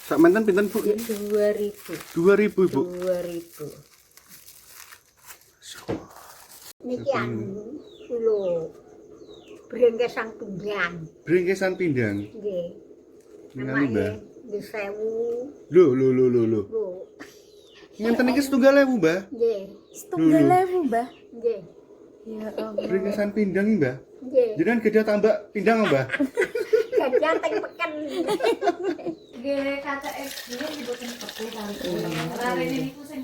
Sak menten pinten, Bu? 2000. 2000, Bu. 2000. Niki anu kilo brengkesan pindang. Brengkesan pindang. Nggih. Ningali, Mbah. Nggih 1000. Lho. Lho. Ngenten iki 7.000, Mbah. Nggih. 7.000, Mbah. Nggih. Ya Allah. Brengkesan pindang iki, Mbah. Nggih. Jenengan gede tambah pindang, Mbah. Gantian teng peken. Nggih, kacake dhewe diboten beku kali. Larene niku sing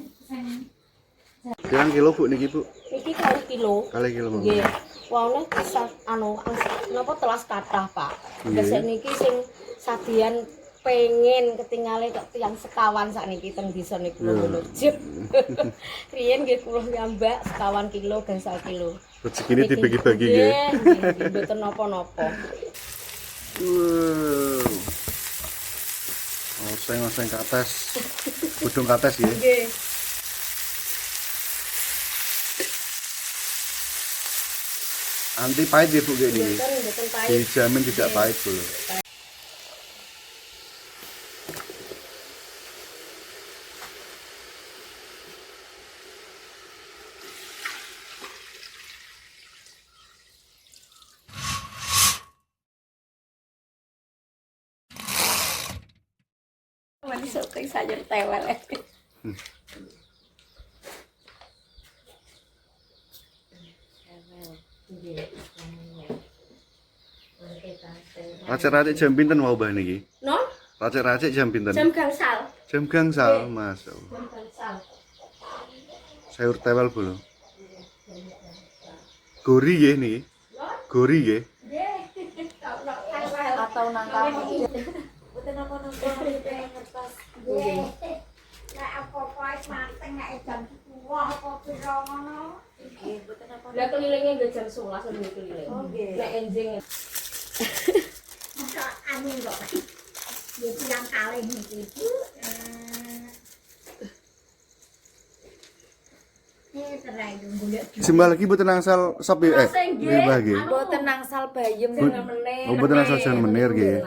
Pirang kilo, Bu, niki, Bu? Niki 2 kilo. Kali kilo, Bu. Nggih. Waune bisa napa telas kathah, Pak. Nggih. Gesek niki sing sadian pengen ketingale kok tiyang sekawan sakniki teng desa niku lho. Jep. Riyen nggih kula nyambak sekawan kilo gangsal kilo. Rezekine dibagi-bagi nggih. Nggih, mboten napa-napa. Wow. Oseng-oseng kates. Godhong kates nggih. Nggih. Anti pahit ya, Bu, kayak ini. Mboten pahit. Dijamin tidak pahit, Bu. Wani syuting sayur tewel. Racik-racik jam pinten mau, Mbah niki? Non? Racik-racik jam pinten? Jam gangsal. Jam gangsal, Mas. Jam gangsal. Sayur tewel, Bu. Gori nggih niki. Gori nggih. Atau nangka. boten napa-napa ngertos. Nggih. Nek apa-apa wis mateng nek jam 10 apa pira ngono. Nggih, boten napa-napa. Lah kelilingnya nggih jam 11 niku keliling. Oh, nggih. Nek enjing Masa anu kok. Ya pirang kalih niki, Bu. Terai golek Jembal lagi mboten angsal sop ya? Nggih, Mbah nggih. Boten nangsal bayem Bu- menir. Oh, mboten angsal jan menir nggih.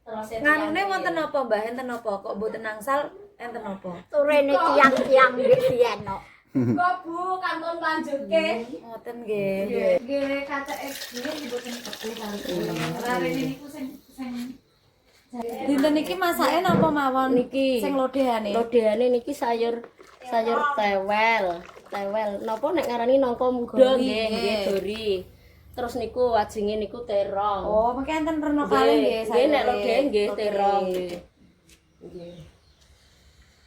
Terus nganune wonten apa, Mbah? Enten apa? Kok boten nangsal enten apa? turene tiang-tiang nggih biyen kok. Kok Bu, kantun lanjutke. Ngoten nggih. Nggih, kacake dhewe diboten beku kali. Larene niku sing dinten iki masake napa mawon? Niki. Sing lodehane. Lodehane niki sayur tewel. Tewel. Napa nek ngarani nangka muda Gori, nggih, nggih nggih. gori. Terus niku ajenge niku terong. Oh, mengke enten rena kalih nggih Nggih, nek lodeh nggih terong. Nggih.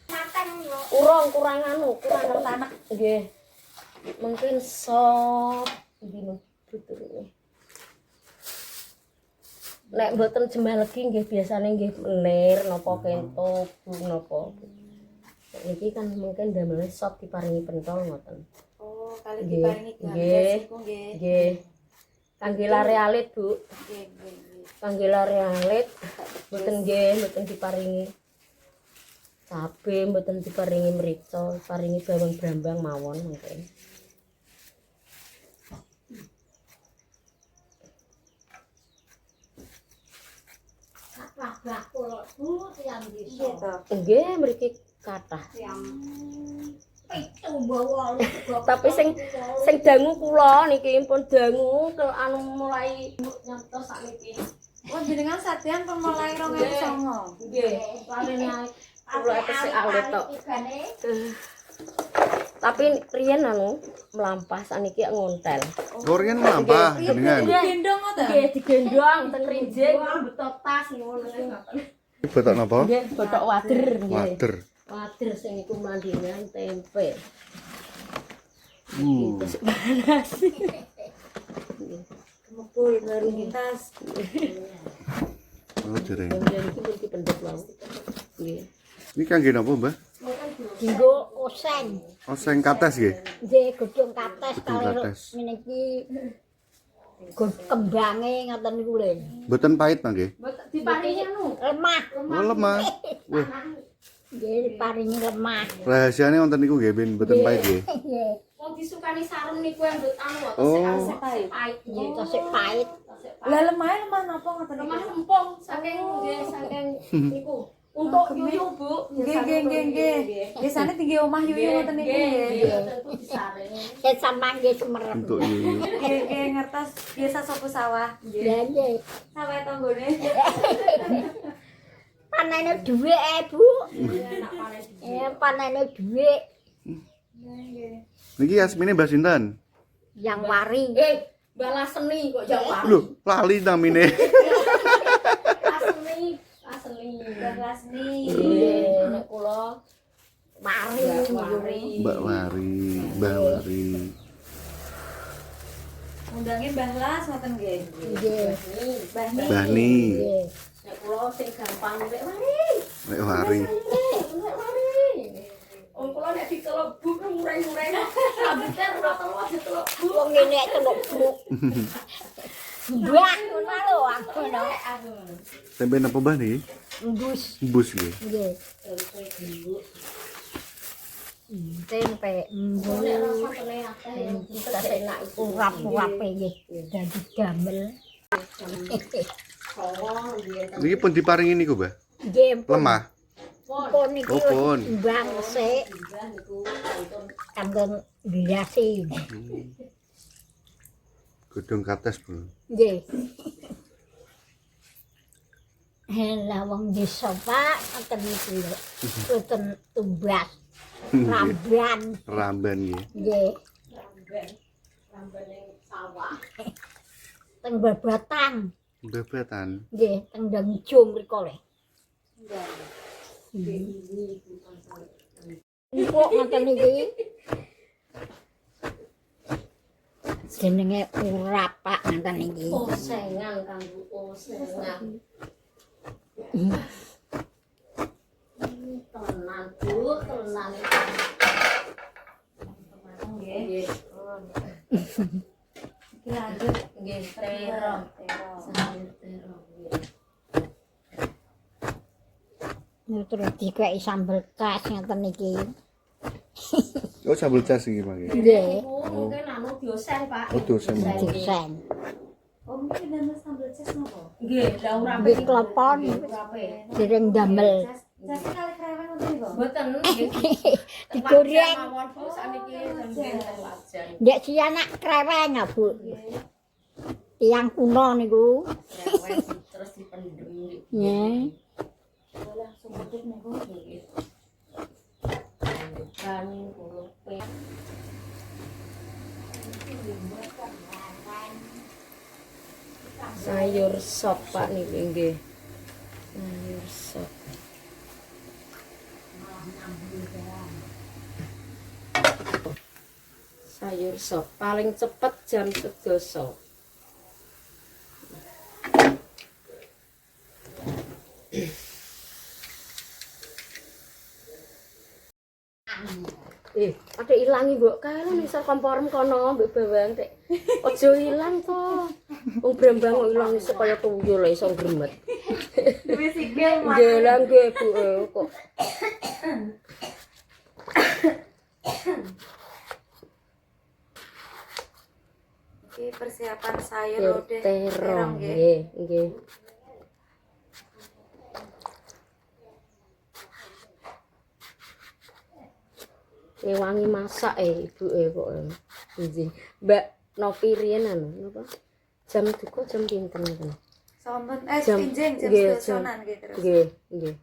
Mateng kok. Kurang tanak. Nggih. Mungkin sop dino butur. Nek mboten jembal legi nggih biasane nggih menir napa kento bu napa. Niki kan mungkin damel sop diparingi pentol ngoten. Oh, kali Nggih, diparingi nggih. gambes niku nggih. Nggih. Kangge lare alit, Bu. Nggih, nggih. Kangge lare alit mboten nggih, mboten diparingi cabe, mboten diparingi mrica, paringi bawang brambang mawon mungkin. Sak bakul Bu tiang Nggih desa. to. Nggih, mriki kathah. Tiang itu bawa Tapi sing dangu kula niki pun dangu ke anu mulai nyantos sakniki. Oh, jenengan sadian pun mulai 2009. Nggih, paling kula tesih alit tok. Igane Tapi riyen anu mlampah sakniki ngontel. Korean melampah jenengan. Gendong ngoten. Nggih, digendong teng rinjing beto tas ngono ngoten. Botok napa? Nggih, botok wader nggih. Wader. Wader sing iku mandingan tempe. Terus Nasi. Kemepul baru tas. oh dereng. Kemudian iki mriki pendhet wae. Nggih. Ini kangge napa, Mbah? dinggo oseng. Oseng kates nggih. Nggih godhong kates Godhong kali kates. meniki kembange ngoten niku lho. Mboten pahit ta nggih? Diparingi anu. Lemah. Oh, lemah. Wah, Nggih diparingi lemah. rahasiane wonten niku nggih, ben mboten pahit nggih. Nggih. Wong disukani sarem niku yang mbet anu Oh. tasik pahit. Nggih tasik pahit. Lah lemah napa ngoten Lemah niku? empung saking nggih saking niku Untuk yuyu, Bu. Nggih. Biasane tinggi omah yuyu ngoten niku nggih. Saya sama nggih semerep. Untuk yuyu. Nggih ngertos biasa sapu sawah. Ya nggih. Sawah tanggone. Panene dhuwit Bu. Panene dhuwit Niki Yasmine Mbah sinten? yang wari. Balas seni kok jauh. Lho, lali namine. Asli. Lasni. Nggih, nek kula Wari. Mbak Wari, Mbah Wari. Undangnya Mbah Las ngoten nggih. Nggih. Mbah Ni. Mbah Ni, Nggih. nek kula sing gampang nek wari. Mbak Wari. Nek wari. Wong kula nek ditelebu ku mureng-mureng. Sampe ora telu ditelebu. Wong ngene teluk Bu. Mbah ngono lho aku no. Tempe napa Mbah niki? Embus. Bus nggih. Nggih. Tempe embus. Nek rasa kene akeh Kita enak urap-urape nggih. Dadi damel. Niki pun diparingi niku, Mbah. Nggih. Lemah. Pun iki Oh, pun. mbang sik. Kanggo biasi. Godhong kates, Bu. Nggih. Lah wong desa Pak ngoten niku lho. Boten tumbas. Ramban. Ramban nggih. Nggih. ramban ning sawah. Teng Babatan. Bebatan. Nggih, teng Dangjo mriku le. Empuk ngoten niki. Jenenge urap Pak ngoten niki. Osengan kanggo osengan. Tenan Bu, tenan. Nggih. Iki lanjut Nggih, terong. Sayur terong. Terus dikeki sambel kas ngoten niki. Oh, sambel cas iki, Pak. Nggih. Mungkin anu dosen, Pak. Oh, dosen. Disen. Oh mungkin damel sambel ces napa? Nggih, lah ora Nggih klopon dereng damel. Ces kali krewen ngoten niku. Mboten nggih. Digoreng. Mawon Bu saniki jam wajan. Ndek si anak kreweng ya, Bu. Tiang kuno niku. Terus dipendem nggih. Nggih. Langsung betul niku nggih. Kan kulope. Sayur sop Pak niki nggih. Sayur sop. Sayur sop paling cepet jam 12. Ada ilangi mbok kali misal komporem kono mbok bawang tek. Aja ilang to. Wong brambang kok ilang supaya tuyul iso gremet. Wis sikil Nggih lah nggih Bu kok. Iki persiapan sayur lodeh Terong nggih. nggih, nggih. Wangi masak ibuke kok. Nggih. Mbak Novi riyen anu napa? Jam duka jam pinten niku? Sampun Jam- pinjing jam nggih, 12 sonan nggih terus. Nggih, nggih.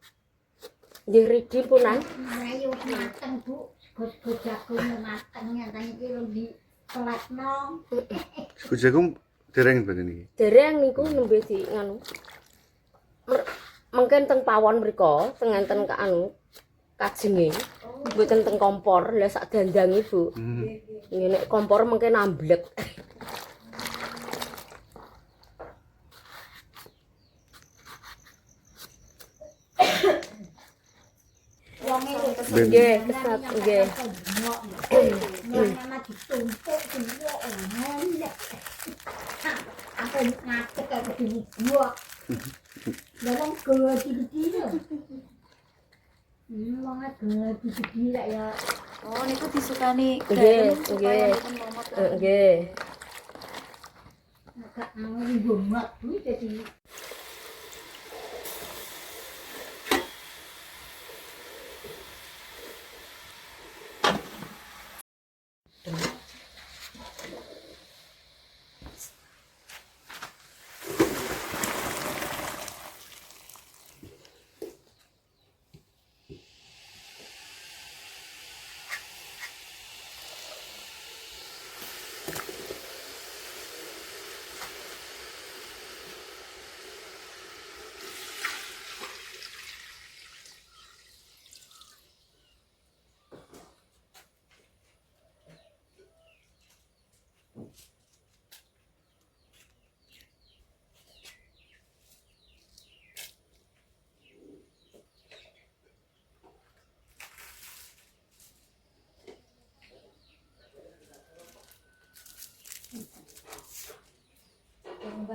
Nggih ridi punan. Ayo mateng, Bu. Bos-bos jagung mateng ngoten iki lho di pelatno. Jagung dereng berarti niki. Dereng niku nembe di nganu. Mungkin teng pawon mriku, teng enten ka anu kajenge. Mboten teng kompor, lah sak dandang Ibu. Nggih nek kompor mungkin amblek. Nggih, kesat nggih. Nama ditumpuk semua enak. Apa ngatek kayak begini gua. Dalam gede lho. Wong gede lah ya. Oh niku disukani Nggih, garam supaya nggih. mboten momot. Nggih. Agak ngomong gomak kuwi dadi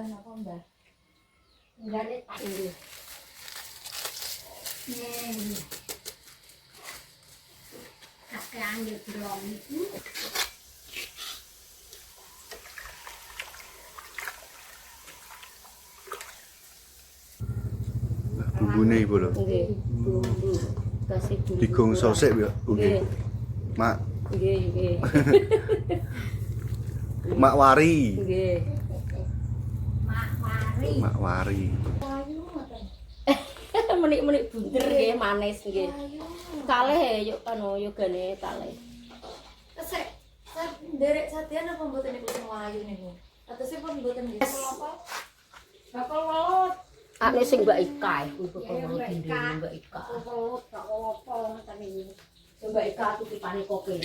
sajian apa Mbak? Enggak nih tak ini. Nih. Kakek ambil belum itu. Bumbune ibu lho. Nggih, bumbu. Kasih bumbu. Digongso sik ya, Bu nggih. Nggih, Mak, nggih, nggih. mak wari. Nggih. Mak mari. Mak wari. Ayu ngoten. Menik-menik bunder nggih, manis nggih. Kalih yuk anu yogane kalih. Kesek, derek sajian apa mboten niku sing wayu niku? Atase pun mboten nggih. Bakal welut. Ane sing Mbak Ika iku Ya, kok Mbak Ika. Mbak Ika. Welut gak apa ngoten iki. Mbak Ika titipane kopi.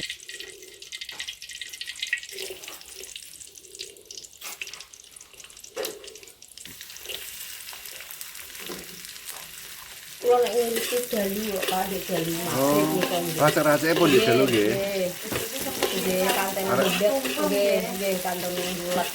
Kulo nek ngerti dalu kok kade dalu Oh, mati rasa-rasanya pun di dalu nggih. Nggih, kanteng bulet, nggih, nggih kanteng bulet.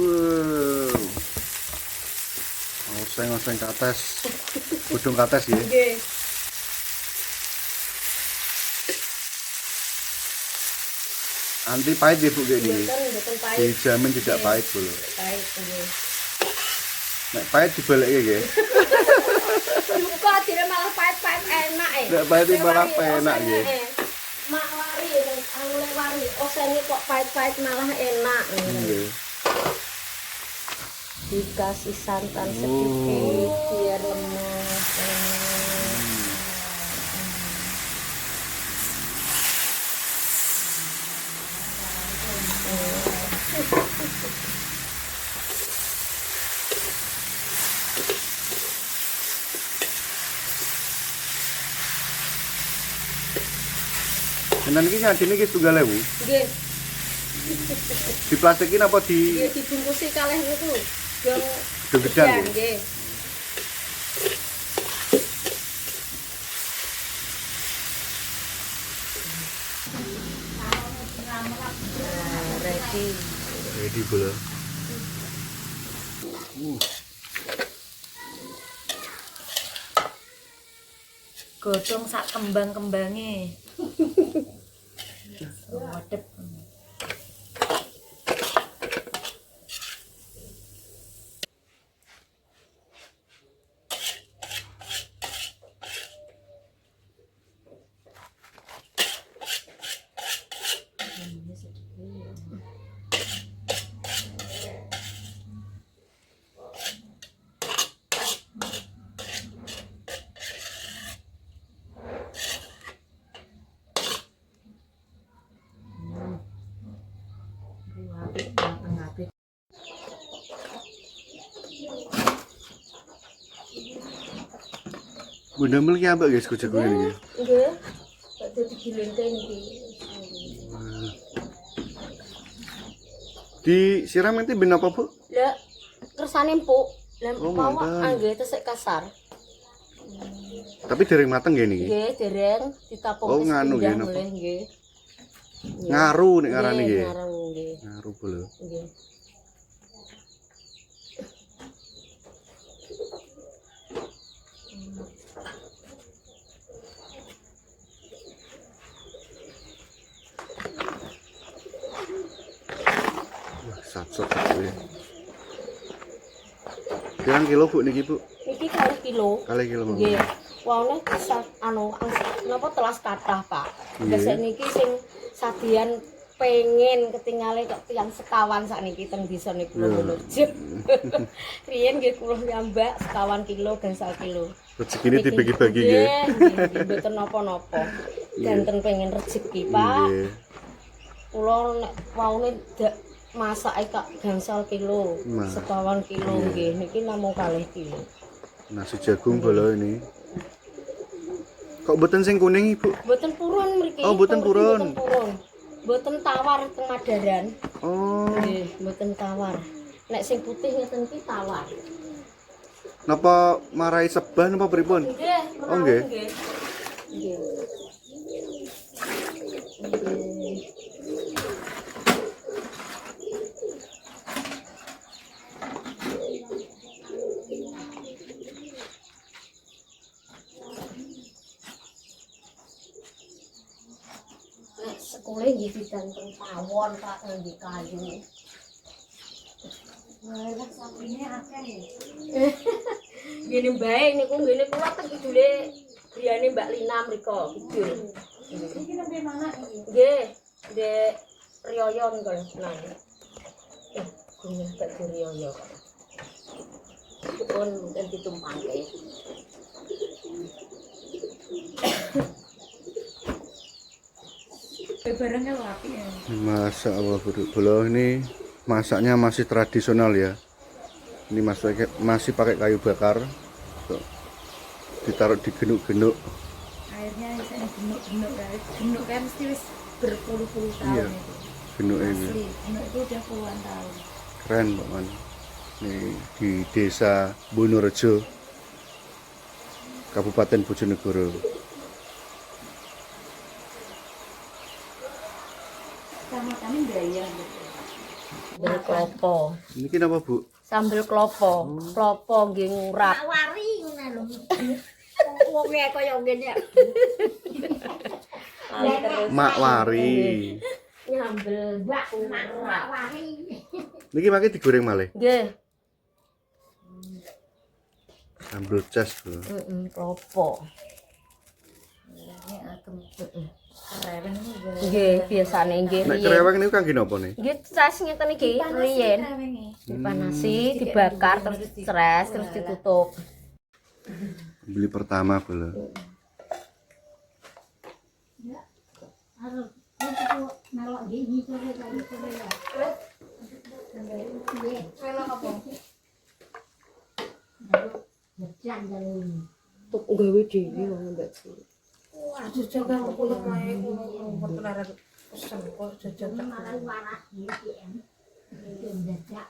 Wow. Oseng-oseng kates. Godhong kates nggih. Nggih. Anti pahit ya Bu kayak ini. Mboten pahit. Dijamin tidak pahit Bu lho. Pahit nggih. Nek pahit dibalekke nggih. Lupa dire malah pahit-pahit enak Nek pahit iki malah enak nggih. Mak wari anu le wari, osenge kok pahit-pahit malah enak. Nggih. Dikasih santan sedikit biar lemes. Enten iki nyadine iki 3.000. Nggih, Diplastikin apa di nggih dibungkusi kalih niku. Dong Dong gedang, gedang, nggih? nggih. Nah, ready. ready Bu lho. Godhong sak kembang-kembange. Wadep. Bunda mel ki ambek guys kucing ini nggih. Nggih. Kok dadi gilenteng iki. Disiram nanti ben apa Bu? Lah kersane empuk. Lah Oh, pawak mantan. nggih tesik kasar. Tapi dereng mateng nggih niki. Nggih, dereng ditapung Oh, nganu nggih, napa? mulih nggih. Ngaru nek ngarani nggih. Ngaru nggih. Ngaru Bu lho. Nggih. Wah, satsot Bu. Pirang kilo Bu niki Bu? Iki kalih kilo. Kali kilo. Nggih. Waune bisa anu napa telas kathah, Pak. Nggih. Biasa niki sing sadian pengen ketinggalan kok tiyang sekawan sakniki teng desa niku lho. Riyen nggih kula nyambak sekawan kilo gangsal kilo. Rezekine dibagi-bagi nggih. Nggih, mboten napa-napa. Ganten pengen rezeki, Pak. Nggih. Kula nek waune dak masake kok gangsal kilo, Nah. sekawan kilo nggih. Niki namung kalih kilo. Nasi jagung bolo ini. Kok mboten sing kuning Ibu? Mboten purun mriki. Oh, mboten purun. Mboten purun. Mboten tawar teng Madaran. Oh. Nggih, mboten tawar. Nek sing putih ngeten iki tawar. Napa marai sebah napa pripun? Nggih, Oh, nggih. nggih. Nggih. Nek sekolah nggih didanteng pawon Pak ngangge kayu. Wah, sapine akeh ya. Ngene bae niku ngene kula teng kidule griyane Mbak Lina mriko kidul. Iki nembe mana iki? Nggih, Ndek Riyoyo niku nang. Gunung Mbak Riyoyo kok. Pun mungkin ditumpangke. Barangnya wapi ya. Masak apa bolo ini masaknya masih tradisional ya. Ini masih pakai kayu bakar. Tuh. Ditaruh di genuk-genuk. Airnya bisa genuk-genuk ya. Genuk kan mesti wis berpuluh-puluh tahun Iya. itu. Genuk ini. Asli, genuk itu udah puluhan tahun. Keren Pak Man. Ini di Desa Bonorejo, Kabupaten Bojonegoro. Sama kami gaya gitu. Sambel klopo. Ini kenapa Bu? Sambel klopo. Klopo nggih ngurap. Tak wari ngono lho. Wong kaya ngene. Mak Wari. Nyambel Mbak mak wari. Niki pakai digoreng malih. nggih. Sambel cas Bu. Klopo. Ini atem. Reweng juga. Nggih, biasane nggih Nek riyen. cereweng niku kangge napa nih? Nggih, cas ngeten iki riyen. Rewengnya. Dipanasi, dibakar terus dicres terus ditutup. Beli pertama bolo. Harus itu melok gini sore ya. Velok apa? Jajan jalan. Tuk gawe dhewe wong Mbak Ci. Aduh, jaga aku kulit mae kumpul lara pesen kok jajan tak. Malah waras gitu ya. Itu jajak.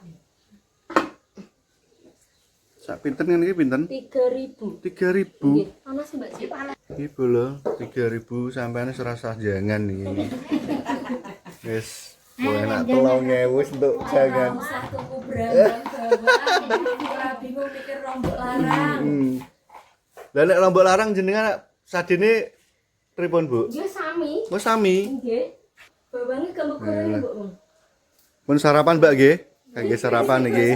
Sak pinten niki pinten? 3.000. 3.000. Nggih, ana sih Mbak Ci. Iki bolo 3.000 sampean serasa jangan nih. Wis, enak 3.000 untuk jangan. Usah tuku brambang bawang. Ora bingung mikir rombok larang. Lah nek lombok larang jenengan sadene pripun, Bu? Nggih sami. Oh sami. Nggih. Bawange kembang-kembang Mbok. Pun sarapan Mbak nggih? Kangge sarapan niki.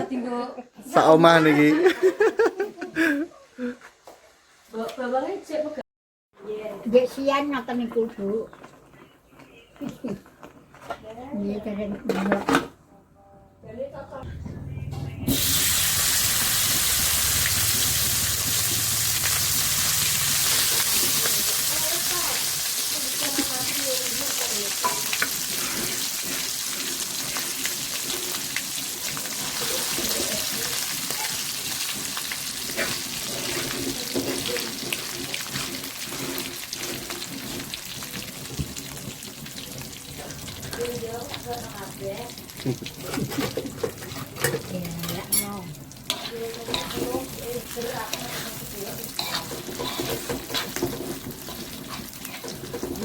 Sak omah niki. Bawange cek pegang. Dek sian ngoten niku, Bu. Iya, keren.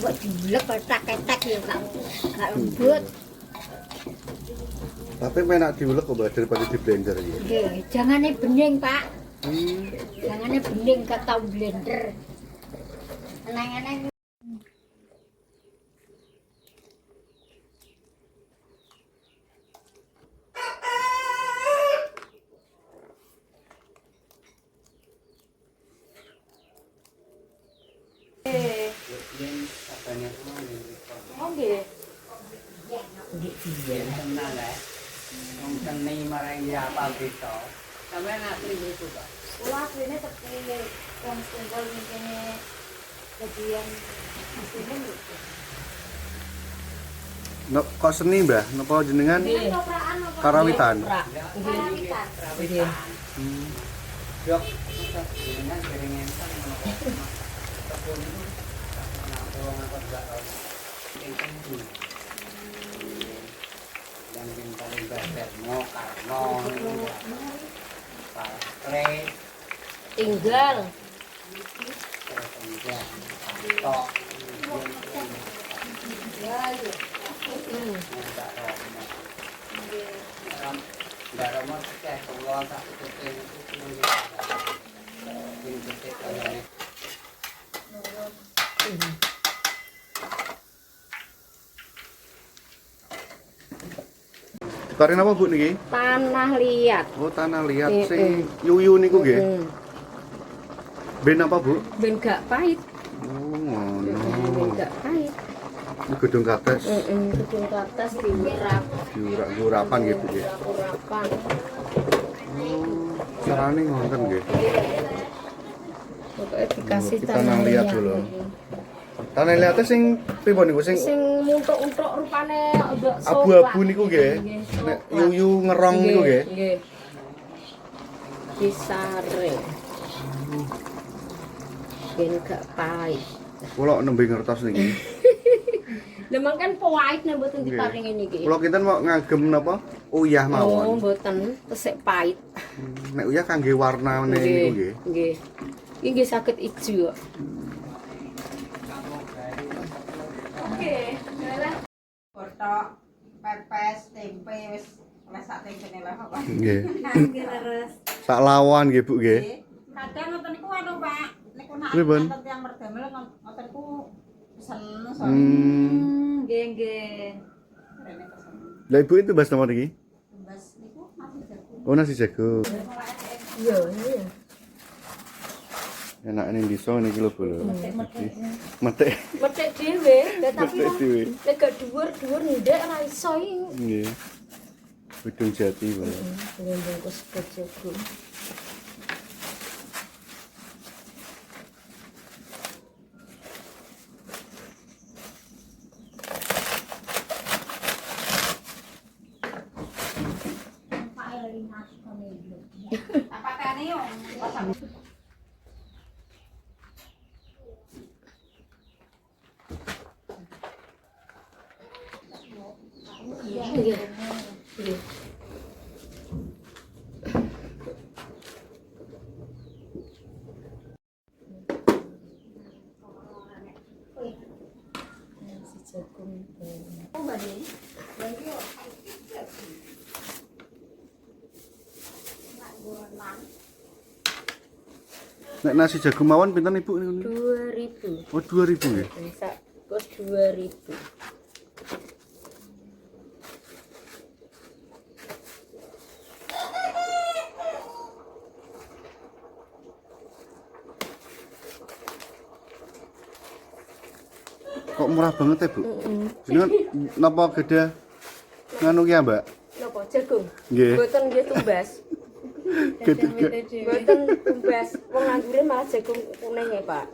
Buat dilek ketak-ketak ya gak lembut. Tapi enak diulek kok Mbak daripada di blender iki. Nggih, jangane bening, Pak. Jangane bening gak tau blender. Eneng-eneng Oh nggih. Kenal ya, wong seni marang ya apa gitu. Sampai nanti itu kok. Kula asline teki wong tunggal ngene bagian asline lho. No, kok seni Mbah? Napa jenengan Kopraan apa? karawitan? Karawitan. Nggih. Dok, dengan jaringan kan kebun itu nak tolong apa enggak tahu. Berno Karno Pare Tinggal. tok nggak ada kayak keluar tak ikutin Tukarin apa Bu niki? Tanah liat. Oh, tanah liat sing yuyu niku nggih. Ben apa Bu? Ben gak pahit. Oh, Ben ngono. gak pahit. Ini gedung kates. Gedung ke atas diurap. Diurak-urapan nggih Bu nggih. Urapan. Oh, carane ngoten nggih. Pokoknya dikasih Kita tanah liat dulu. Tanah liat sing pripun niku sing Sing muntuk-untuk rupane ndok abu-abu niku nggih. Nek yuyu ngerong niku nggih. Nggih. Disare. Ben gak pahit. Kula nembe ngertos niki. Lemang kan pahit nek mboten Nggih. diparingi niki. Kula kinten mau ngagem napa? Uyah Oh, mawon. mboten tesik pahit. Nek uyah kangge warnane niku nggih. Nggih. Iki nggih saged ijo kok. Kotok, pepes, tempe wis oleh sak tempene lah kok. Nggih. Nggih leres. Sak lawan nggih Bu nggih. Kadang ngoten niku anu Pak, niku nak Pripun? ngoten tiyang merdamel ngoten niku pesen Nggih nggih. rene pesen. Lah Ibu itu bahas nomor niki? Mbas niku masih jago. Oh, nasi jago. Iya, iya. Enak ini bisa niki lho Bu. Metek. Metek dhewe, lah tapi Metek dhewe. nek gak dhuwur-dhuwur ndek ora iso iki. Nggih. Gedung Jati, Bu. Nggih bungkus kejagung. Apa kane yo? Nggih. Nggih. Nasi jagung. Nek nasi jagung mawon pinten Ibu niku? 2000. Oh, 2000 nggih. Sak bos 2000. Kok murah banget ya, Bu? Jenengan napa gede nganu ki, Mbak? Napa jagung? Nggih. Mboten nggih tumbas. Gede Mboten tumbas. Wong nanggure malah jagung kuning ya, Pak.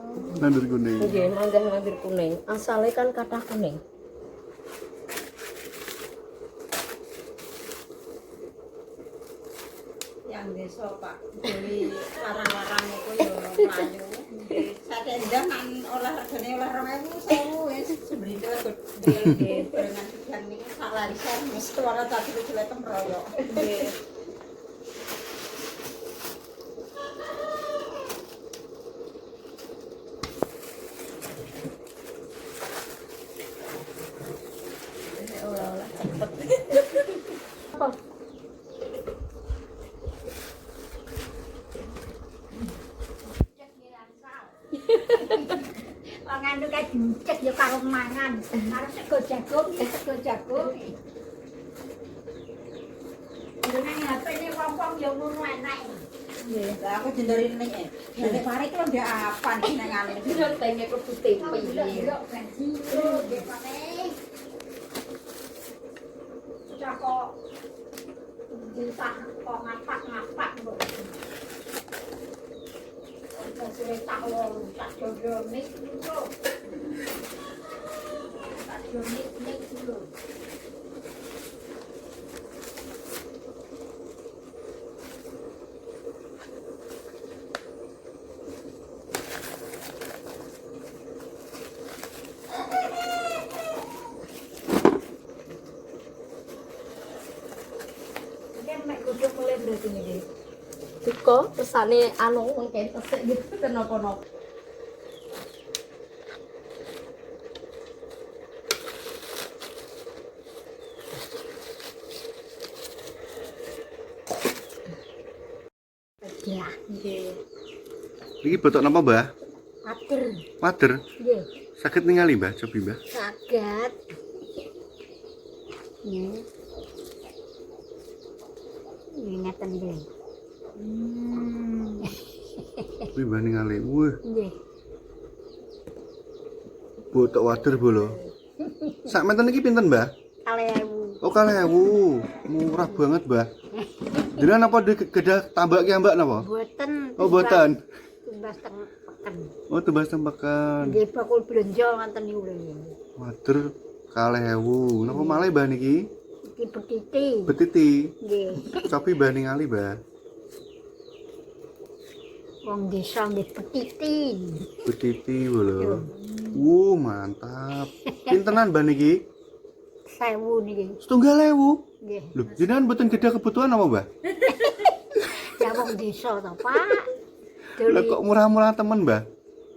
nandur kuning. Nggih, nandur kuning. Asale kan kathah kuning. Yang desa Pak, beli larang-larang niku yo mlayu. Sate ndang kan olah regane olah 2000 wis sebrinte gede dengan pisan niku sak larisan mesti ora tadi kecil temroyo. Nggih. Olah-olah cepet. Apa? Wong anu kae dicek ya karo mangan. Karo sego jagung, sego jagung. Dengan HP-ne wong-wong ya ngono enak. Nggih, lah aku jendori ning e. Dari pare ki lho ndek apa ning nang alun. Yo tenge kebu tempe. Cakok entah kok ngapak-ngapak kok. Kasih tak wong tak jodoh nik dulu. Tak jodoh nik dulu. ini. Duka pesane anu mengke tesik gitu kenapa-napa. Ya, nggih. Iki botok napa, Mbah? Matur. Wader. Nggih. Sakit ningali, Mbah? Cobi, Mbah. Saged. Nggih. Ngeten nggih. Kuwi Mbah ningali. Wih, Nggih. botok wader bolo. Sak menten iki pinten, Mbah? 2000. Oh, 2000. Murah banget, Mbah. Jenengan apa kedah tambak ki ambak napa? Boten. Oh, boten. Tumbas teng peken. Oh, tebas tembakan. Nggih bakul blonjo ngoten niku lho. Wader 2000. Napa malih, Mbah niki? Iki betiti. Betiti. Nggih. Cobi Mbah ningali, Mbah. Wong desa nggih betiti. Betiti bolo. Mantap. Pintenan Mbah niki? 1000 niki. 7000. Nggih. Loh, jenengan mboten kedah kebutuhan apa, Mbah? Ya wong desa to, Pak. Lah kok murah-murah temen, Mbah?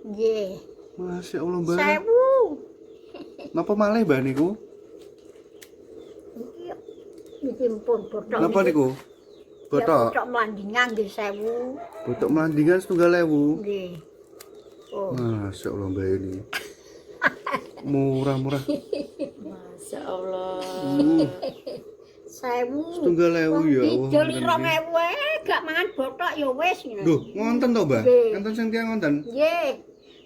Nggih. Masya Allah, Mbah. 1000. Napa malih, Mbah niku? Niki pun botok. Napa niku? Botok. Botok melandingan nggih 1000. Botok melandingan 7000. Nggih. Oh. Masya Allah, Mbah ini. Murah-murah. Masya Allah. 1000. 7000 ya Allah. Dijoli 2000 gak mangan botok ya wis. Duh, ngonten to, Mbah? Nggih. Ngonten sing tiyang ngonten. Nggih.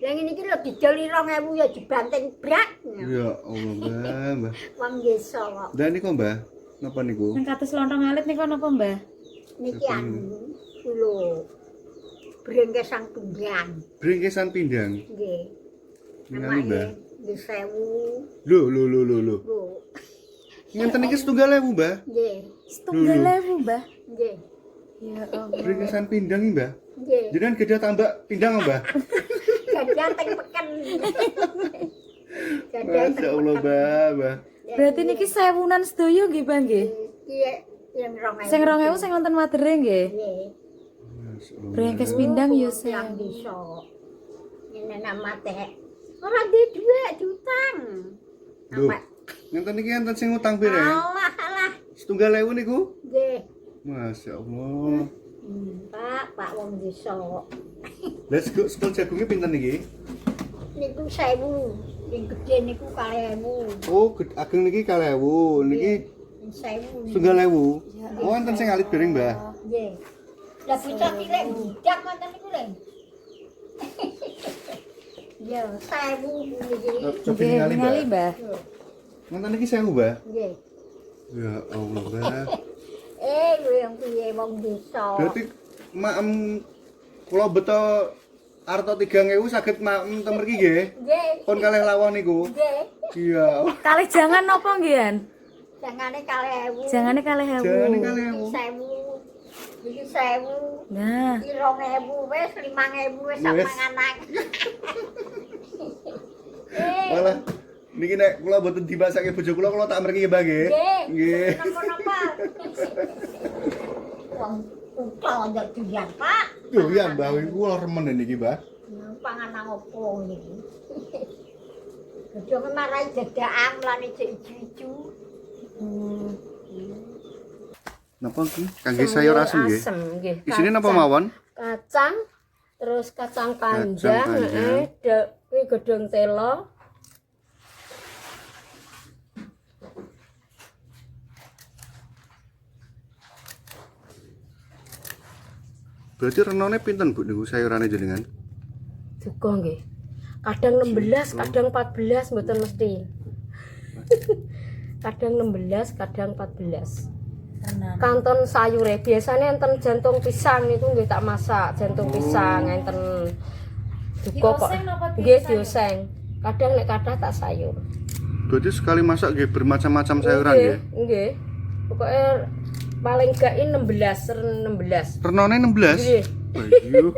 Yang ini ki lho dijoli 2000 ya dibanting brak. Ya Allah, Mbah, Mbah. Wong desa kok. Dan niku, Mbah. Napa niku? Sing kados lontong alit niku napa, Mbah? Niki anu lho. Brengkesan pinggang. Bringkesan pindang. Nggih. Ningali, Mbah. Nggih 1000. Lho. Lho. Ngenten iki 7000, Mbah. Nggih. 7000, Mbah. Nggih. Ya Allah. Bringkesan pindang iki, Mbah. Nggih. Jenengan gedah tambak pindang, Mbah. Gadian teng peken. Gadian Masya Allah, Mbah, Mbah. Berarti niki 1000-an sedaya nggih, Mbah nggih? Iki yang 2000. Sing 2000 sing wonten watere nggih. Nggih. Masya Allah. Brengkes pindang ya Yang 1000. bisa. Ini nama teh. Ora duwe dhuwit diutang. Duh. Ngenten iki enten sing utang pire? Alah. 7000 niku? Nggih. Masya Allah. Pak wong desa. Let's go, sekol jagungnya pinten niki? Niku 1000. Sing gedhe niku 2000. Oh, ageng niki 2000, niki 1000. 7000. Oh, enten sing alit piring, Mbah. Nggih. Lah bocah cilik budak ngoten niku lho. Ya, 1000 niki. Coba Nggih, ningali, ningali, Mbah. Mbah. Ngenten niki 1000, Mbah. Nggih. Ya Allah, Mbah. Lho yang piye wong desa. Berarti maem kula beto arta 3000 saged maem teng mriki nggih. Nggih. Pun kalih lawon niku. Nggih. Iya. Kalih jangan napa nggih? Jangane 2000. Jangane kalih Jane 1000. kalih 1000. 1000. Iki 1000. Nah, Iki 2000 wis 5000 wis sak Wis. manganan. Malah niki nek kula mboten dimasake bojo kula tak mriki nggih, Mbah nggih. Nggih. Napa-napa. Wong utang ndak doyan, Pak. Yo ya, Mbah, kula remen niki, Mbah. Panganan opo niki? Gedhe marai dadakan lane cek ijo-ijo. Napa iki? Kangge sayur asem nggih. Asem nggih. Isine napa mawon? Kacang, terus kacang panjang, panjang. kuwi godhong telo. Berarti renone pinten, Bu, niku sayurane jenengan? Juga nggih. Kadang 16, kadang 14 mboten mesti. Kadang 16, kadang 14. tenan. Kanton sayure biasanya enten jantung pisang niku nggih tak masak, jantung pisang enten duka kok. Dioseng napa Nggih disayur? dioseng. Kadang nek kathah tak sayur. Berarti sekali masak nggih bermacam-macam sayuran nggih. Nggih. Pokoke paling gak 16, 16. Renone 16. Nggih, Ayo.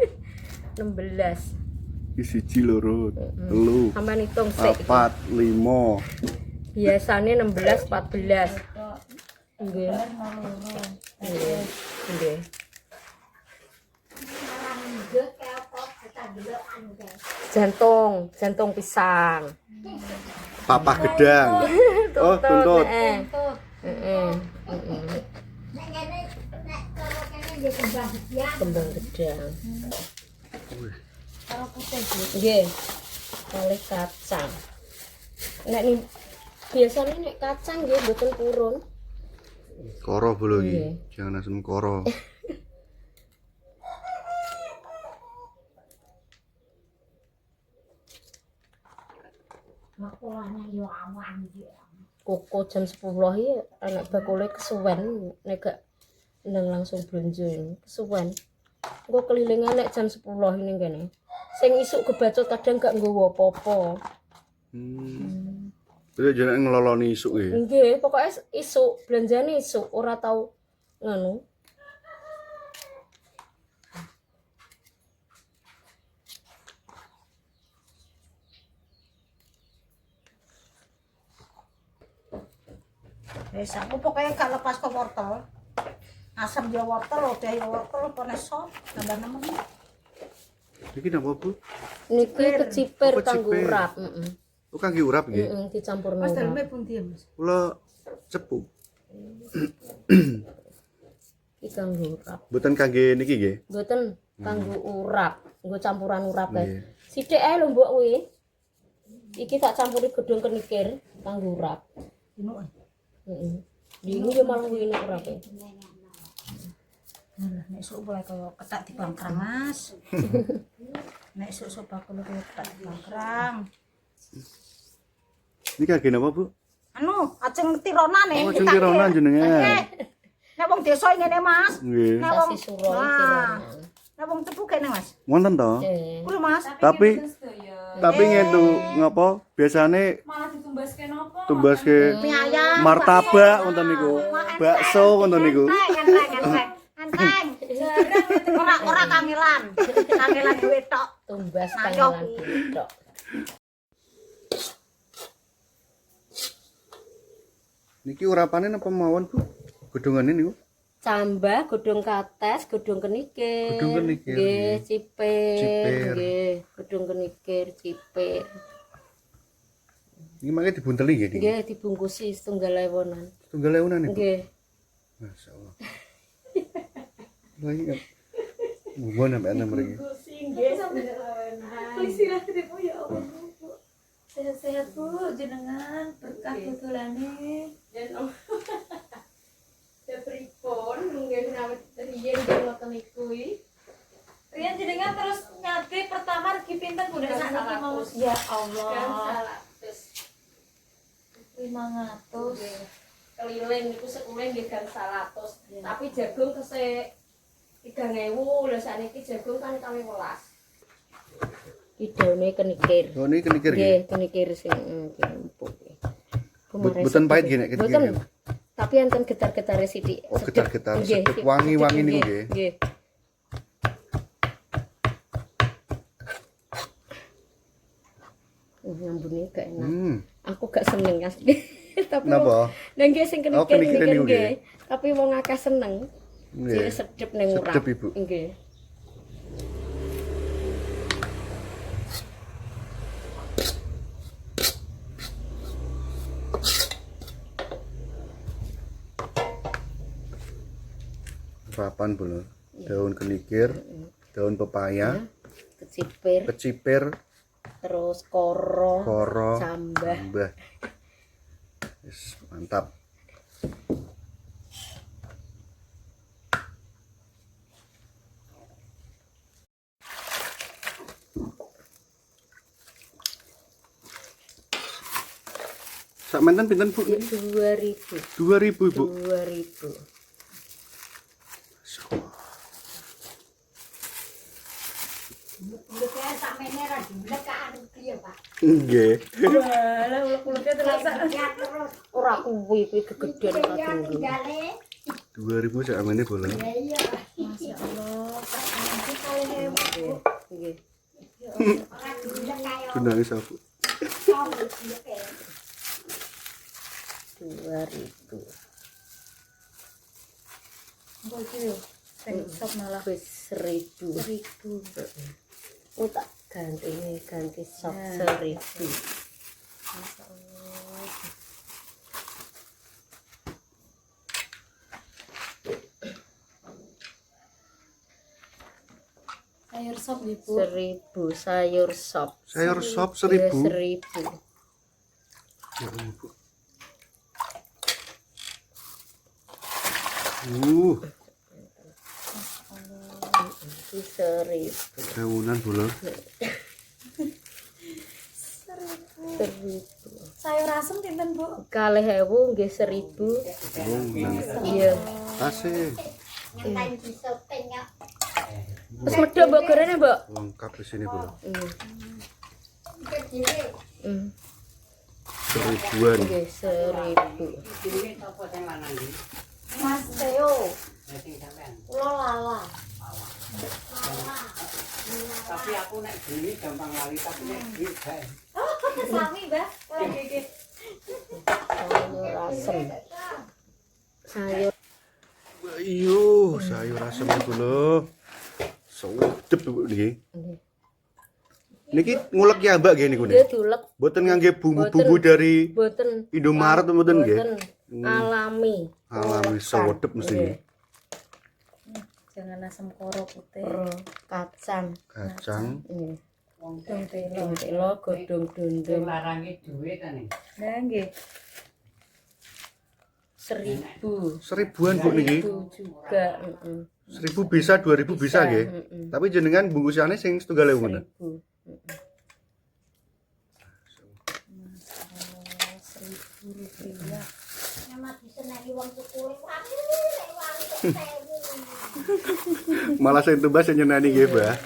16. Siji loro, telu, Sampeyan hitung sik. 4, 5. Biasane 16, 14. Nggih. Nggih. Nggih. Jantung pisang. Papa gedang. Oh, tuntut. Heeh. Tuntut. Heeh. Kembang gedang. Kalau putih. Nggih. Kalih kacang. Nek nih biasanya nek kacang nggih mboten purun. Koro bolo iki. Iya. Jangan asem koro. Koko jam 10 ya anak bakule kesuwen nek gak nang langsung blonjo kesuwen. Engko kelilingan nek jam 10 ini kene. Sing isuk kebacut kadang gak nggawa apa-apa. Terus jenenge ngeloloni isuk ya. Nggih, pokoke isuk, belanjane isuk, ora tau nganu. Wis aku pokoknya gak lepas ke wortel. Asam ya wortel, udah ya wortel, apa sop, tambah nemen. Iki napa, Bu? Niki kecipir Oh, kanggo kecipir. urap, heeh. Oh, kangge urap nggih. Heeh, dicampurno Mas urap. daleme pundi, Mas? Kula cepu. Iki kanggo urap. Mboten kangge niki nggih. Mboten kanggo urap, nggo campuran urap kae. Nggih. Sithik ae lho mbok kuwi. Iki tak campuri godhong kenikir kanggo urap. Inuke. Heeh. Dino yo malah kuwi nek urape. Nah, nek sok boleh kaya ketak di bangkrang, Mas. Nek sok bakul kaya ketak di bangkrang. Niki kangge napa, Bu? Anu, ajeng tironane. Oh, ajeng tironan jenengan. Nek wong desa ngene, Mas. Nggih. Nek wong Sasi suro iki Nah, lho. nek wong tepu kene, Mas. Wonten to? Eh, Kuwi, Mas. Tapi ngetu ngapa biasane Malah ditumbaske nopo? tumbaske Mie ayam. martabak wonten niku. Bakso wonten niku. Enteng. Ora kangelan. Kangelan duit tok. tumbas Ayo. kangelan tok. Niki urapane napa mawon, Bu? Godhongane niku. Cambah, godhong kates, godhong kenikir. Godhong kenikir, Nggih, nggih. cipir. Cipir. Nggih, godhong kenikir, cipir. Iki mangke dibunteli nggih niki. Nggih, dibungkusi setunggal ewonan. Tunggal ewunan niku. Nggih. Masyaallah. Lagi kan. Mohon sampai ana mriki. Istirahat ketemu ya Allah. Sehat-sehat Bu, jenengan berkah tutulane. Ya pripun nggih nawet riyen ngoten niku kuwi. Rian jenengan terus nyate pertama regi pinten Bu nek sakniki mau ya Allah. 500. Keliling niku sekuling nggih gang 100. Tapi jagung kesek 3.000 lho sakniki jagung kan kami 12. Iki daune kenikir. Oh niki kenikir nggih. Nggih, kenikir sing empuk. Mboten pahit nggih nek kenikir. Mboten. Tapi enten getar-getare sithik. Oh, Sedep. getar-getar, Nggih, sedep. Wangi-wangi niku nggih. Nggih. Nyambune gak enak. Aku gak seneng asli. Tapi Napa? Lah nggih sing Oh, kenikir kenikir niku nggih. Tapi wong akeh seneng. Nggih. Jadi sedep ning urap. Sedep, Ibu. Nggih. Papan bolo. Daun kenikir, daun pepaya, Kecipir, kecipir, terus koro, koro, cambah. tambah. Yes, mantap. Sak menten pinten, Bu? 2.000. 2000, Bu. 2.000. Ndek sakmene ra dilek kan piye, Pak? Nggih. Lah ulek-uleke terasa. Ora kuwi gegeden kadung. 2000 sak amene bolo. Masyaallah. Nggih. Gunane sapa? 2.000. Mbok iki lho. Sing sop malah wis 1000. 1000. Oh tak ganti sop Nah. 1000. Masyaallah. Sayur sop nih, Bu. 1000 sayur sop. Sayur sop Iya, 1000. 1000. Ya Allah, Bu. Iki 1000. Sewunan bola. 1000. Sayur asem pinten, Bu? 2000 nggih 1000. Oh, nang Iya. tasih. Wis medhok mbok gorene, Mbok. Lengkap di sini bola. Hmm. 1000-an. Nggih 1000. Ini apa sing lanang iki? Mas Theo. Ya sing sampean. Kula lala. Tapi aku nek beli gampang lali tapi nek beli gak. Sami, Mbak. Lagi iki. Sayur asem. Sayur Iyo, sayur asem bola. Sedep Bu niki. nggih. Niki ngulek ya Mbak nggih niku Nggih nggih. diulek Mboten ngangge bumbu-bumbu dari boten Indomaret mboten nggih. alami. Alami sewedep mesti nggih. Jangan asam koro putih. Ro kacang. Kacang. Nggih. Dong telo. Telo godhong Sing dondong larange duit ta nih. Nah, nggih. 1000. 1000-an Bu niki. Itu juga, 1000 bisa, 2000 bisa nggih. Tapi jenengan bungkusannya sing 1.000 ngoten. 1000. 1000 rupiah. Malah sing tumbas sing nyenani nggih, Mbak.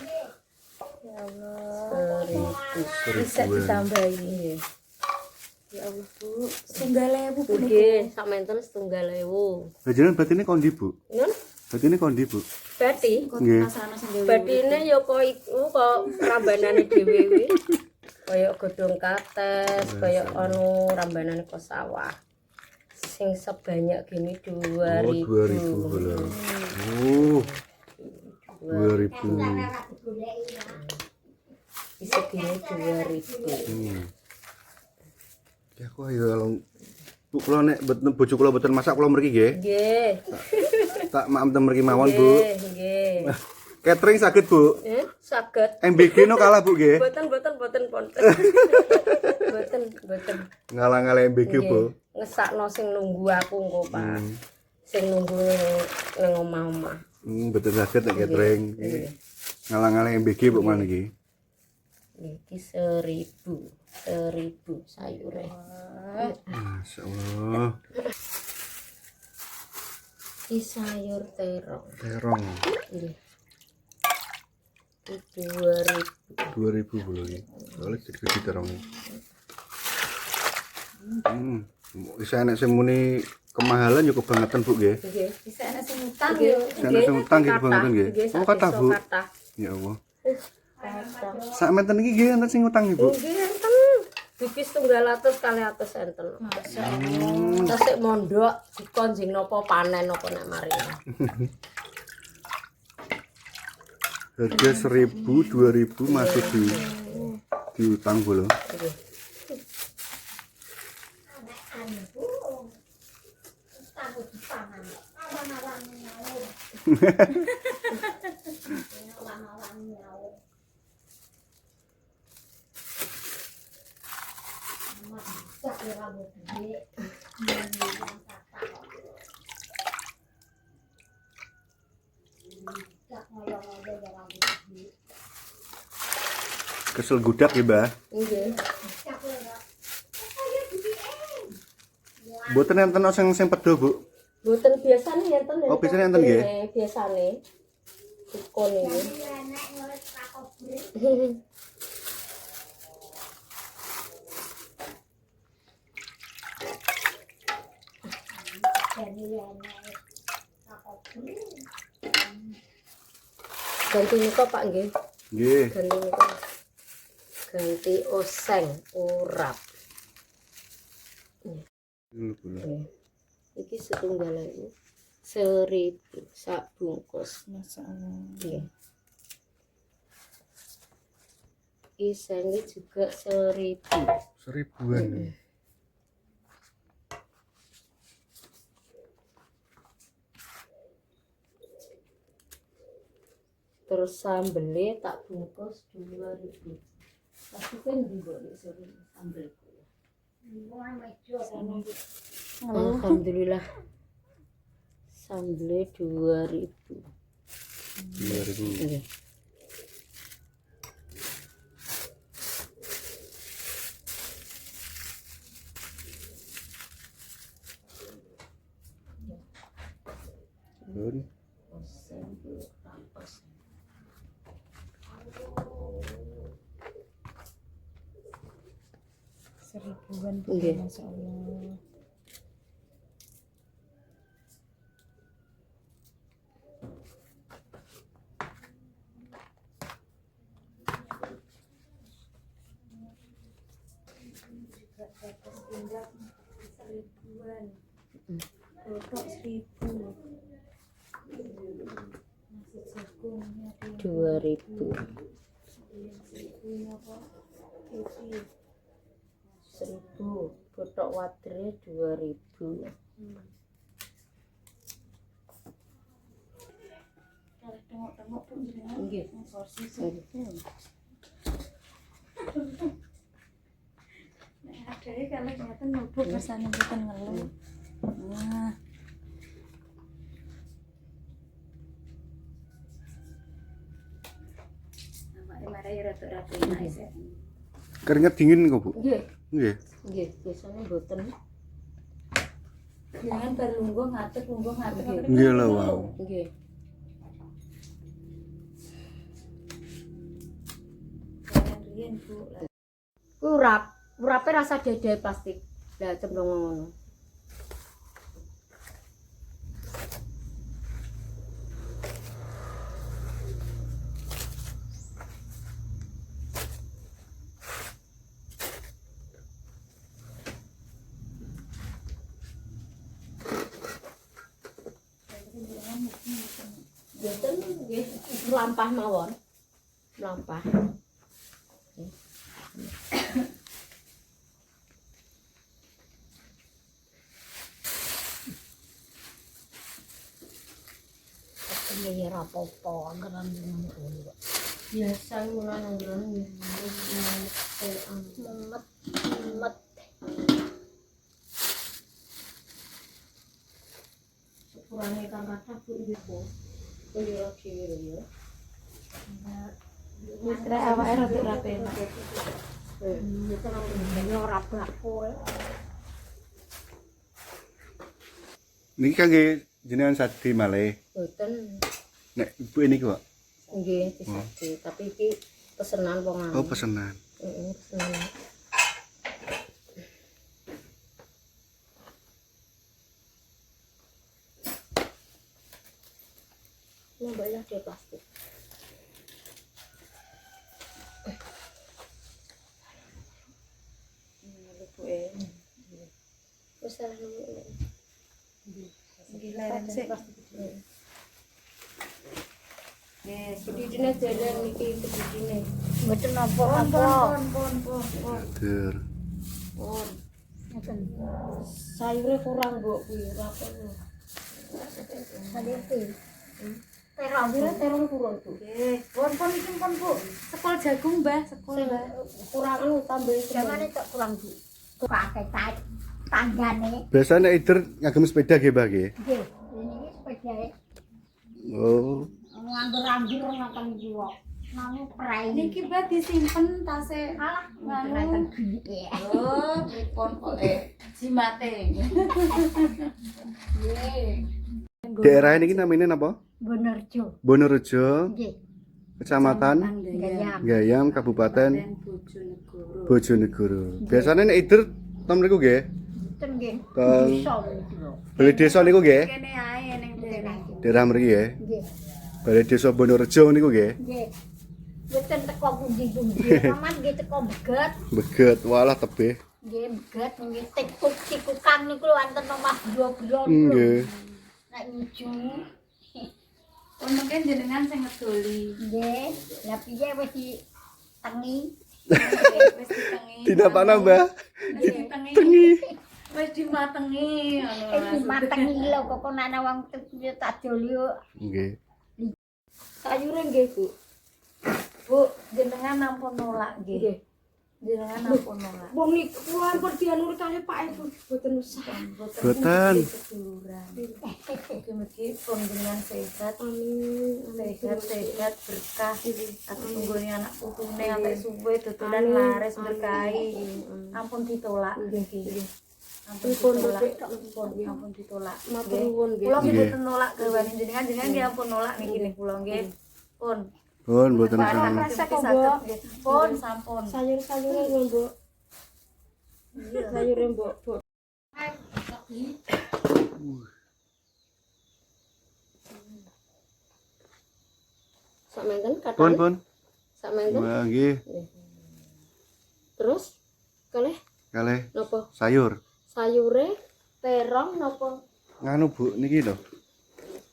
Ya Allah. 1000. Bisa 1000-an. ditambahi. Ya Allah, Bu. 9.000 Bu. Nggih, sak menten 1.000. Lah jenengan batine kondi, Bu? Ngun, Batine kondi, Bu? bati. Nggih. Masana sing dewe. Batine ya kok iku kok rambanane dhewe kuwi. Kaya godhong kates, kaya anu rambanane kok sawah. Sing sebanyak gini 2000. Oh, 2000 bola. Oh. 2000. Bisa gini 2000. Ya aku ayo alung. Bu kula nek bojo kula mboten masak kula mriki nggih. Nggih. Tak maem mriki mawon, Bu. Nggih. Catering saged, Bu. Saged. MBG no kalah, Bu nggih. Boten ponten. Boten. Ngalah-ngalah MBG, Bu. Ngesakno sing nunggu aku engko, Pak. Sing nunggu ning omah-omah. Mboten saged nek catering. Ngalah-ngalah MBG Bu man iki. Iki 1000 sayure. Masyaallah. Iki sayur terong. Terong Nggih. Iki 2000. 2000 Bu iki. Soale gede-gede terong. Bisa nek sing muni kemahalan yo kebangetan Bu nggih. Nggih. Bisa ana sing utang Nggih. ya. Sana sing utang nggih kebangetan nggih. Oh kathah Bu. Kathah. Ya Allah. Kathah. Sak menten iki nggih enten sing utang Bu. Nggih enten. Bibis 200 kali 100 enten. Masyaallah. Tasik mondok dikon jeng napa panen apa nek mari. Harga 1000, 2000 masih diutang Bu lho. Nggih. Kesel gudak ya, Mbah. Nggih. Mboten enten sing pedo, Bu. Mboten biasane enten. Oh, biasane enten nggih? Biasane. Dikon iki. Ganti nika Pak nggih. Nggih. Ganti nika. Ganti oseng urap. Lho, Bu. Nggih. Iki 1.000. 1.000 sak bungkus. Masyaallah. Iya. Pisangnya juga 1.000. 1000-an nih. Terus sambelnya tak bungkus 2.000. Tapi kan diboleh sambel. Alhamdulillah. Sambelnya 2.000. 2000. Iya. Pun Seribuan Bu, Iya. masyaallah. Seribuan. Kotak 1.000. Nasi jagungnya 2.000. 1.000 apa? Putih. 1.000. Botok wadre 2.000. Tengok-tengok pun jenengan. Nggih. Porsi Nggih. ada kalau ternyata nubuk kersane mboten ngeluh. Nah. Awake marai rada rapi enak isih. keringet dingin kok, Bu. Nggih. Nggih. Nggih, biasanya mboten. Jangan bar lungguh ngadeg. Nggih lah, wow. Nggih. Riyen Bu. Urape rasa dede plastik. Lah cemplung ngono. Boten nggih, mlampah mawon. Mlampah. Ini ya rapopo, anggaran ngono. Biasa ngulan anggaran mumet. Sepurane kang kathah Bu iku. Kuwi dhewe ya. Mitra awake rada rapi enak. Ora bakul. Niki kangge jenengan sadi malih. Boten Nek ibu ini kok. nggih disadi, tapi iki pesenan wong Oh, pesenan. Heeh, pesenan. Nambahlah dia plastik. Wis salah nemu. Nggih leren sik. Kedidine jalan niki kedidine. Mboten napa-napa. Pon. Dur. Pun. Ngoten. Sayure kurang mbok kuwi ora perlu. Tadi iki. Terong kurang Bu. Nggih, pon iki pon Bu. Sekol jagung, Mbah, sekol Mbah. Kurang anu tambah Jamane tok kurang Bu. Pakai tanggane. Biasanya ider ngagem sepeda nggih, Mbah nggih. Nggih, ini sepedae Oh, nganggur-anggur ngoten iki kok. Nang prai. Niki Mbah disimpen tase. Alah, Nganu. ngeten gede. Oh, pripun kok jimate. Nggih, daerah ini namanya apa? Bonerjo. Bonorejo, Nggih, Kecamatan Gayam. Gayam, Kabupaten Bojonegoro. Bojonegoro. Biasanya nek ider tem niku nggih. Ten nggih. Teng Iso niku. Balai Desa niku nggih. Kene ae ning daerah. Daerah mriki nggih. Nggih. Balai Desa Bonorejo niku nggih. Nggih. Mboten teko pundi-pundi. Paman nggih teko Beget. Beget, walah tebih. Nggih, Beget nggih tikukan niku lho wonten omah bro-bro niku. Nggih. Nek nek lucu. Pun mungkin jenengan sing ngedoli. Nggih, lah piye wis ditengi. Wis ditengi. Tidak apa nambah. Wis ditengi. Wis dimatengi Wis dimatengi lho kok ana wong tak doli yo. Nggih. Sayure nggih, Bu. Bu, jenengan nampun nolak nggih. Nggih. Jenengan nampun nolak. Wong niku kula ampun dianur kalih Pak Ibu boten usah. Boten. Seduluran. Mugi-mugi pun jenengan sehat. Amin. Sehat berkah. Aku tunggone anak putune sampai suwe dodolan laris berkahi. Ampun ditolak nggih. Ampun ditolak. Ampun ditolak. Matur nuwun nggih. Kula nggih Nggih. boten nolak gawane jenengan nggih ampun nolak niki kula nggih. Pun Pun boten Barang saged. rasa kok, Mbok. Pun sampun. Sayur-sayure lho, Mbok. Sayure Mbok, Bu. Sak menten Pun katane. pun. Sak menten. Wah, nggih. Terus kalih Kalih napa? sayur. Sayure terong napa? Nganu Bu niki lho.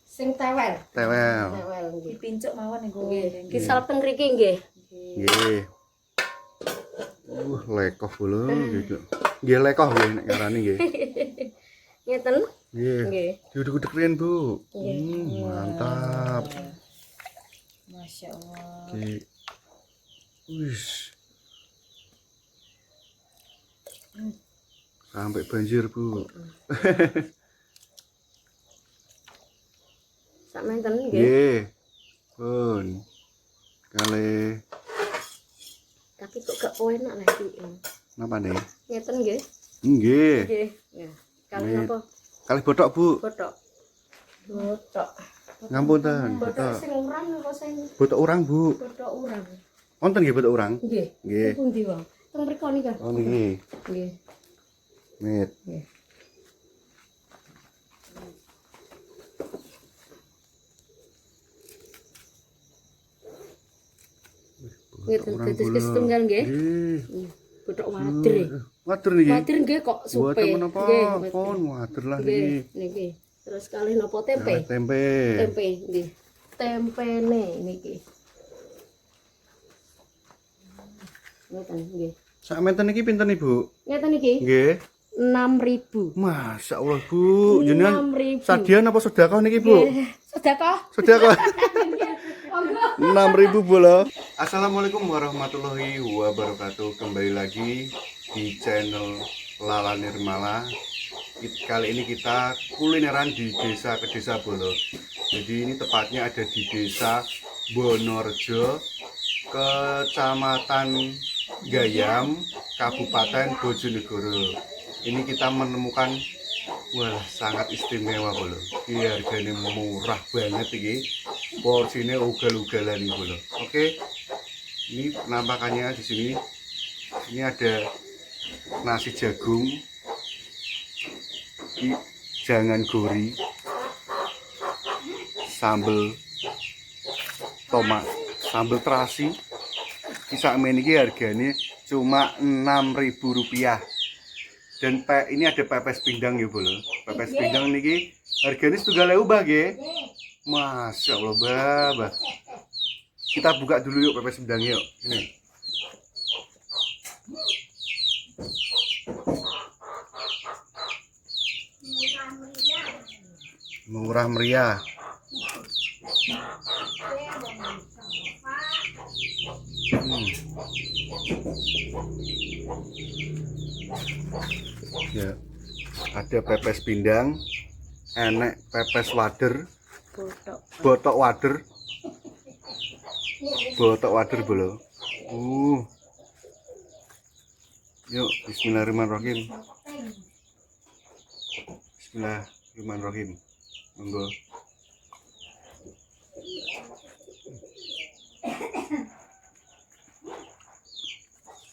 Sing tewel. Tewel. Tewel nggih. Dipincuk mawon niku. Nggih. Kisal teng mriki nggih. Nggih. Lekoh bolo gitu. Nggih lekoh nggih nek ngarani nggih. Ngeten? Nggih. Nggih. Diuduk-uduk riyen, Bu. Nggih. Mantap. Masya Allah. Oke. Wis. Sampai banjir, Bu. Sak menten nggih. Nggih. Pun. Kalih Tapi kok gak enak lagi. napa nih? Ngeten nggih. Nggih. Nggih. Ya. Kalih Nggih. napa? Kalih botok, Bu. Botok. Botok. Ngapunten, Botok botok. sing urang apa sing Botok urang, Bu. botok urang? Wonten nggih botok urang? Nggih. Nggih. Pundi wae? Teng mriko nika. Oh niki. Nggih. Mit. Nggih. Ngeten dados kesetunggal nggih. Nggih. Botok wadre. Water niki. Wadre nggih kok supe. Boten menapa, Nggih. pun water lah Nggih, niki. niki. Terus kalih napa tempe? Kalih tempe. Tempe nggih. Tempene niki. Ngeten nggih. Sak menten niki pinten, Ibu? Ngeten niki Nggih. 6.000. Masya Allah, Bu. Jenengan 6.000. sadian apa sedekah niki, Bu? Sedekah. Sedekah. 6.000 bola. Assalamualaikum warahmatullahi wabarakatuh. Kembali lagi di channel Lala Nirmala. Kali ini kita kulineran di desa ke desa Bolo. Jadi ini tepatnya ada di desa Bonorejo, Kecamatan Gayam, Kabupaten Bojonegoro. Ini kita menemukan wah sangat istimewa Bolo. Ini harganya murah banget ini. Porsinya ugal-ugalan nih Bolo. Oke. Ini penampakannya di sini. Ini ada nasi jagung, jangan gori, sambal tomat, sambal terasi. Kisah ini harganya cuma Rp6.000. Dan ini ada pepes pindang ya Bolo. Pepes pindang niki harganya setunggal ubah nggih. Masya Allah, bah. Kita buka dulu yuk pepes pindang yuk. Ini. Murah meriah. Ya, ada pepes pindang, enek pepes wader, botok wader, Bolo. Yuk, Bismillahirrahmanirrahim. Bismillahirrahmanirrahim. Monggo.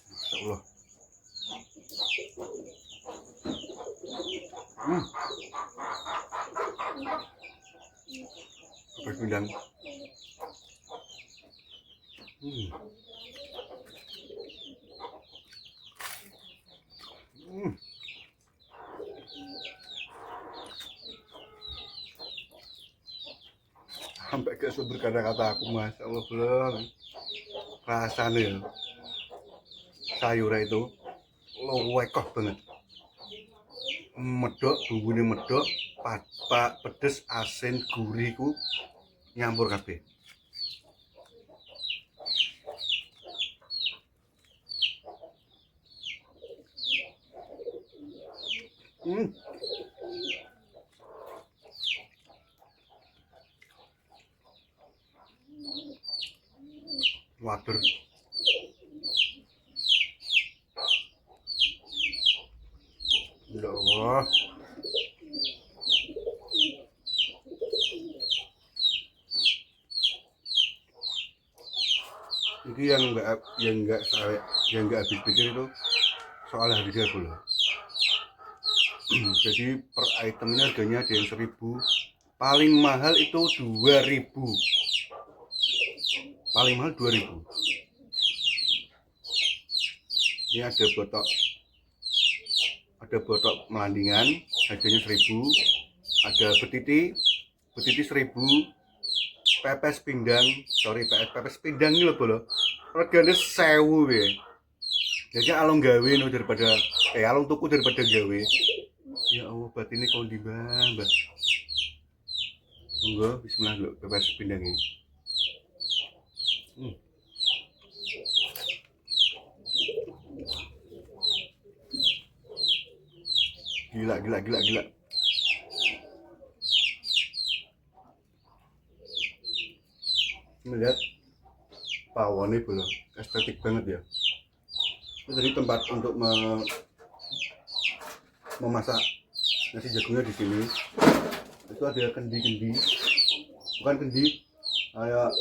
Masya Allah. Pepes pindang. sampai ke sumber kata-kata aku, Mas. Allah belum. Rasanya sayurnya itu luwekoh banget. Medok, bumbunya medok, pedes, asin, gurih ku nyampur kabeh. Wader. Ya Allah. Ini yang nggak habis pikir itu soal harga pula. Jadi per itemnya harganya ada yang 1.000, paling mahal itu 2.000, paling mahal 2.000. Ini ada botok melandingan harganya 1.000, ada betiti 1.000, pepes pindang ini loh bolo, harganya 1.000 ya. Jadi along gawe no daripada along tuku daripada gawe. Ya Allah, batinnya kau di mbak. Monggo, bismillah lho, pepes pindang ini. Gila. Melihat pawonnya belum estetik banget ya. Ini tadi tempat untuk memasak nasi jagungnya di sini. Itu ada kendi, bukan kendi, kayak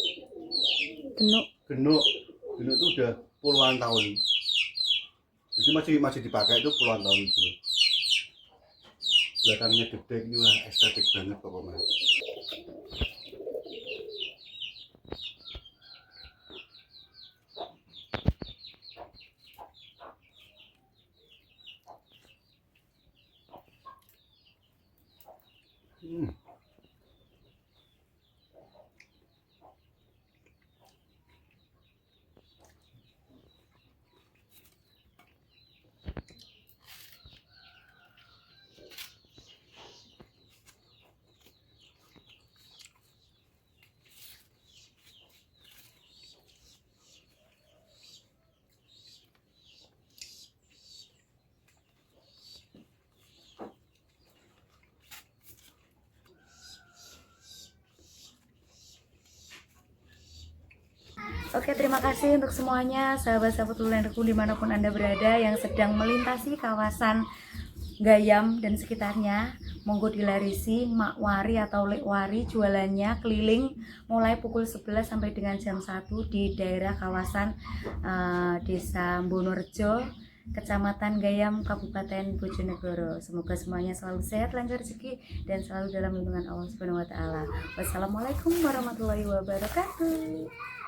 genuk itu udah puluhan tahun. Jadi masih dipakai itu puluhan tahun itu. Belakangnya gede ini lah, estetik banget pokoknya. Oke, terima kasih untuk semuanya sahabat-sahabat Wulandku dimanapun Anda berada yang sedang melintasi kawasan Gayam dan sekitarnya. Monggo dilarisi Makwari atau Lekwari jualannya keliling mulai pukul 11 sampai dengan jam 1 di daerah kawasan Desa Bonorejo, Kecamatan Gayam, Kabupaten Bojonegoro. Semoga semuanya selalu sehat, lancar rezeki, dan selalu dalam lindungan Allah Subhanahu wa Ta'ala. Wassalamualaikum warahmatullahi wabarakatuh.